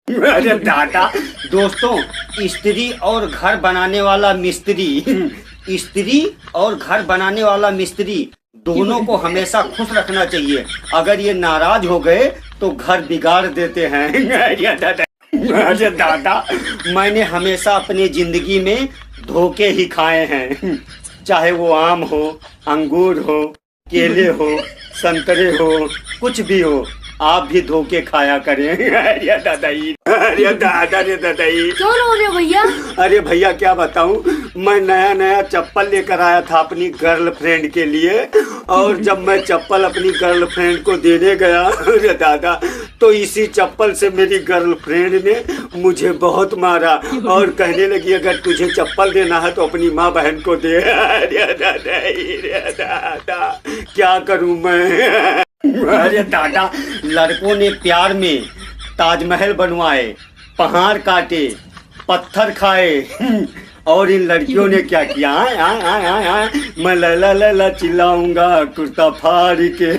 अरे दादा, दोस्तों, स्त्री और घर बनाने वाला मिस्त्री स्त्री और घर बनाने वाला मिस्त्री दोनों को हमेशा खुश रखना चाहिए। अगर ये नाराज हो गए तो घर बिगाड़ देते हैं। अरे दादा, मैंने हमेशा अपनी जिंदगी में धोखे ही खाए हैं, चाहे वो आम हो, अंगूर हो, केले हो, संतरे हो, कुछ भी हो। आप भी धोखे खाया करें। अरे दादाई, अरे दादा रे दादाई। क्यों रो रहे हो भैया? अरे भैया क्या बताऊं, मैं नया नया चप्पल लेकर आया था अपनी गर्लफ्रेंड के लिए, और जब मैं चप्पल अपनी गर्लफ्रेंड को देने गया, अरे दादा, तो इसी चप्पल से मेरी गर्लफ्रेंड ने मुझे बहुत मारा और कहने लगी अगर तुझे चप्पल देना है तो अपनी माँ बहन को दे। अरे दादा, क्या करूं मैं। अरे दादा, लड़कों ने प्यार में ताजमहल बनवाए, पहाड़ काटे, पत्थर खाए, और इन लड़कियों ने क्या किया? मैं लैला लैला चिल्लाऊंगा कुर्ता फाड़ के।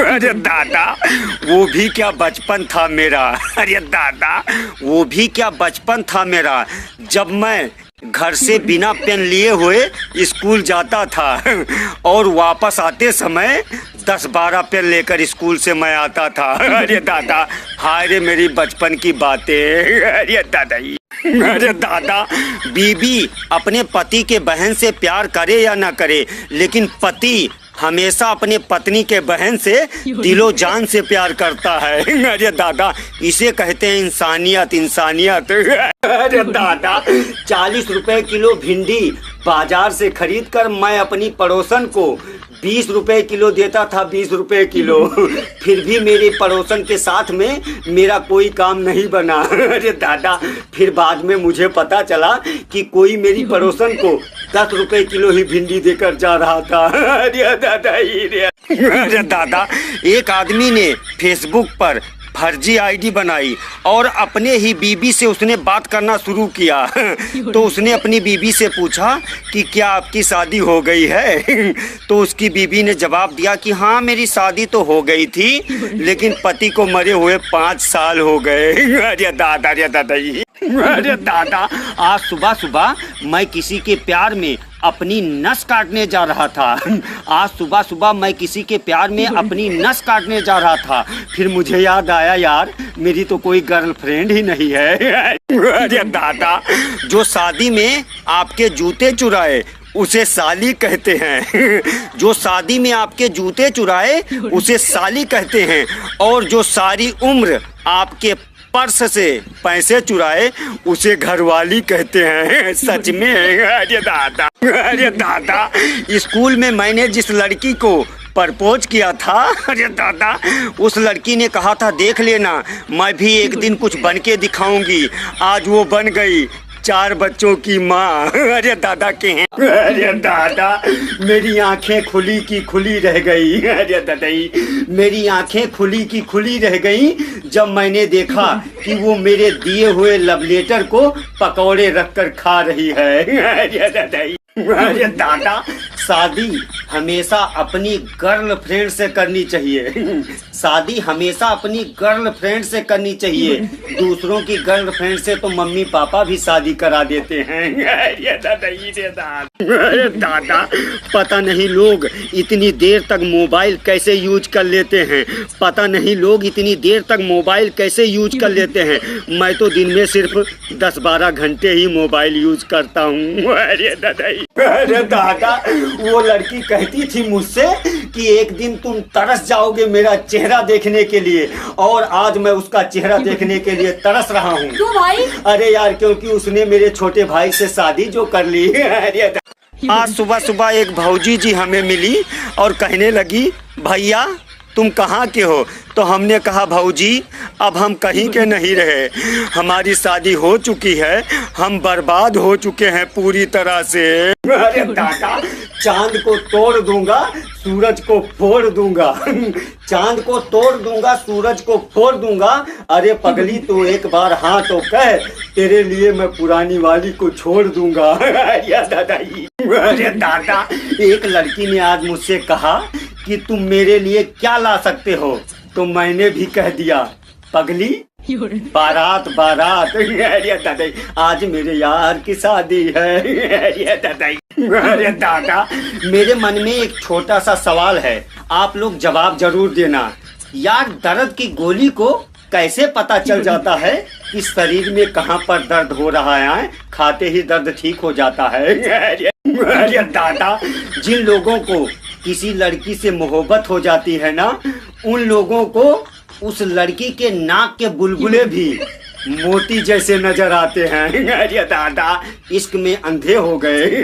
अरे दादा, वो भी क्या बचपन था मेरा। अरे दादा, वो भी क्या बचपन था मेरा, जब मैं घर से बिना पेन लिए हुए स्कूल जाता था और वापस आते समय 10-12 पेन लेकर स्कूल से मैं आता था। अरे दादा, हाय रे मेरी बचपन की बातें। अरे दादाई, अरे दादा, बीबी अपने पति के बहन से प्यार करे या ना करे, लेकिन पति हमेशा अपने पत्नी के बहन से दिलो जान से प्यार करता है। अरे दादा, इसे कहते हैं इंसानियत, इंसानियत। अरे दादा, 40 रुपए किलो भिंडी बाजार से खरीद कर मैं अपनी पड़ोसन को 20 रुपए किलो देता था, 20 रुपए किलो। फिर भी मेरे पड़ोसन के साथ में मेरा कोई काम नहीं बना। अरे दादा, फिर बाद में मुझे पता चला कि कोई मेरी पड़ोसन को 10 रुपए किलो ही भिंडी देकर जा रहा था। अरे दादा, एक आदमी ने फेसबुक पर फर्जी आईडी बनाई और अपने ही बीबी से उसने बात करना शुरू किया। तो उसने अपनी बीबी से पूछा कि क्या आपकी शादी हो गई है? तो उसकी बीबी ने जवाब दिया कि हाँ, मेरी शादी तो हो गई थी, लेकिन पति को मरे हुए 5 साल हो गए। अरे दादा, अरे दादाई, अरे दादा, आज सुबह सुबह मैं किसी के प्यार में अपनी नस काटने जा रहा था। आज सुबह सुबह मैं किसी के प्यार में अपनी नस काटने जा रहा था। फिर मुझे याद आया, यार मेरी तो कोई गर्लफ्रेंड ही नहीं है। अरे दादा, जो शादी में आपके जूते चुराए उसे साली कहते हैं। जो शादी में आपके जूते चुराए उसे साली कहते हैं, और जो सारी उम्र आपके पर्स से पैसे चुराए उसे घरवाली कहते हैं। सच में। अरे दादा, अरे दादा, स्कूल में मैंने जिस लड़की को प्रपोज किया था, अरे दादा, उस लड़की ने कहा था देख लेना मैं भी एक दिन कुछ बन के दिखाऊंगी। आज वो बन गई 4 बच्चों की माँ। अरे दादा के हैं। अरे दादा, मेरी आंखें खुली की खुली रह गई। अरे दादाई, मेरी आंखें खुली की खुली रह गई जब मैंने देखा कि वो मेरे दिए हुए लव लेटर को पकौड़े रखकर खा रही है। अरे दादाई, अरे दादा, शादी हमेशा अपनी गर्लफ्रेंड से करनी चाहिए। शादी हमेशा अपनी गर्लफ्रेंड से करनी चाहिए। दूसरों की गर्लफ्रेंड से तो मम्मी पापा भी शादी करा देते हैं। अरे दादा, पता नहीं लोग इतनी देर तक मोबाइल कैसे यूज कर लेते हैं। पता नहीं लोग इतनी देर तक मोबाइल कैसे यूज कर लेते हैं। मैं तो दिन में सिर्फ 10-12 घंटे ही मोबाइल यूज करता हूँ। अरे दादा, वो लड़की कहती थी मुझसे कि एक दिन तुम तरस जाओगे मेरा चेहरा देखने के लिए, और आज मैं उसका चेहरा देखने के लिए तरस रहा हूँ। क्यों भाई? अरे यार, क्योंकि उसने मेरे छोटे भाई से शादी जो कर ली। अरे आज सुबह सुबह एक भौजी जी हमें मिली और कहने लगी भैया तुम कहाँ के हो? तो हमने कहा भौजी अब हम कहीं के नहीं रहे, हमारी शादी हो चुकी है, हम बर्बाद हो चुके हैं पूरी तरह से। अरे दादा, चांद को तोड़ दूंगा, सूरज को फोड़ दूंगा। चांद को तोड़ दूंगा, सूरज को फोड़ दूंगा। अरे पगली, तू एक बार हाँ तो कह, तेरे लिए मैं पुरानी वाली को छोड़ दूंगा। अरे दादा, एक लड़की ने आज मुझसे कहा कि तुम मेरे लिए क्या ला सकते हो, तो मैंने भी कह दिया पगली बारात बारात, अरे दादा आज मेरे यार की शादी है, अरे दादा। अरे दादा मेरे मन में एक छोटा सा सवाल है, आप लोग जवाब जरूर देना। यार दर्द की गोली को कैसे पता चल जाता है कि शरीर में कहाँ पर दर्द हो रहा है, खाते ही दर्द ठीक हो जाता है। अरे दादा जिन लोगों को किसी लड़की से मोहब्बत हो जाती है ना, उन लोगों को उस लड़की के नाक के बुलबुले भी मोती जैसे नजर आते हैं। अरे दादा इश्क में अंधे हो गए।